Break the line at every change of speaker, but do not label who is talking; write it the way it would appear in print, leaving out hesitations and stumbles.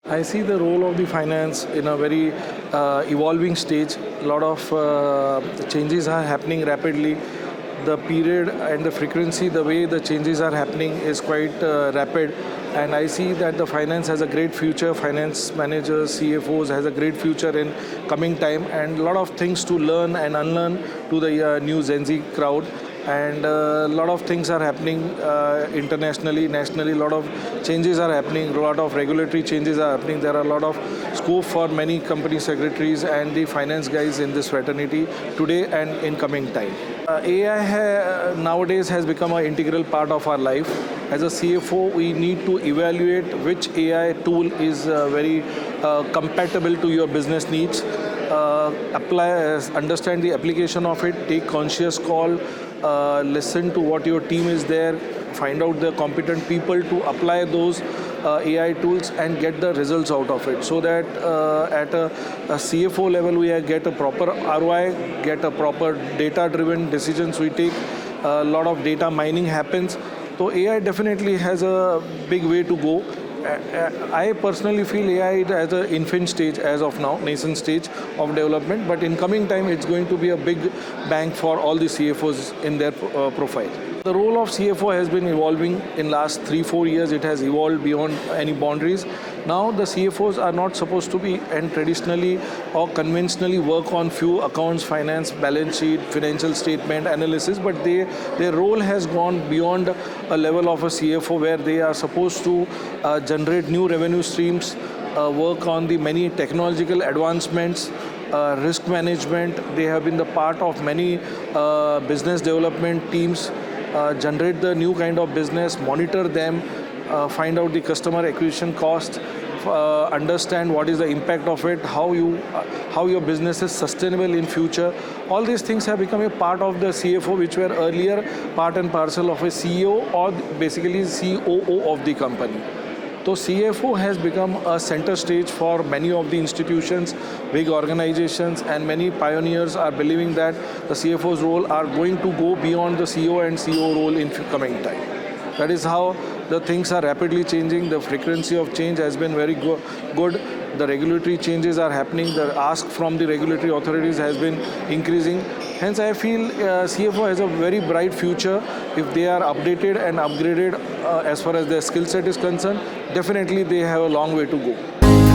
I see the role of the finance in a very evolving stage. A lot of changes are happening rapidly. The period and the frequency, the way the changes are happening is quite rapid. And I see that the finance has a great future. Finance managers, CFOs has a great future in coming time, and a lot of things to learn and unlearn to the new Gen Z crowd. And a lot of things are happening internationally, nationally. A lot of changes are happening. A lot of regulatory changes are happening. There are a lot of scope for many company secretaries and the finance guys in this fraternity today and in coming time. AI nowadays has become an integral part of our life. As a CFO, we need to evaluate which AI tool is very compatible to your business needs. Understand the application of it, take conscious call, listen to what your team is there, find out the competent people to apply those AI tools and get the results out of it, so that at a CFO level we get a proper ROI, get a proper data-driven decisions we take. A lot of data mining happens. So AI definitely has a big way to go. I personally feel AI is at an infant stage as of now, nascent stage of development, but in coming time it's going to be a big bang for all the CFOs in their profile. The role of CFO has been evolving in last 3-4 years. It has evolved beyond any boundaries. Now the CFOs are not supposed to be and traditionally or conventionally work on few accounts, finance, balance sheet, financial statement analysis, but their role has gone beyond a level of a CFO, where they are supposed to generate new revenue streams, work on the many technological advancements, risk management. They have been the part of many business development teams, generate the new kind of business, monitor them, find out the customer acquisition cost, understand what is the impact of it, how your business is sustainable in future. All these things have become a part of the CFO, which were earlier part and parcel of a CEO or basically COO of the company. So CFO has become a center stage for many of the institutions, big organizations, and many pioneers are believing that the CFO's role are going to go beyond the CEO and CEO role in coming time. That is how the things are rapidly changing. The frequency of change has been very good. The regulatory changes are happening. The ask from the regulatory authorities has been increasing. Hence, I feel CFO has a very bright future if they are updated and upgraded as far as their skill set is concerned. Definitely, they have a long way to go.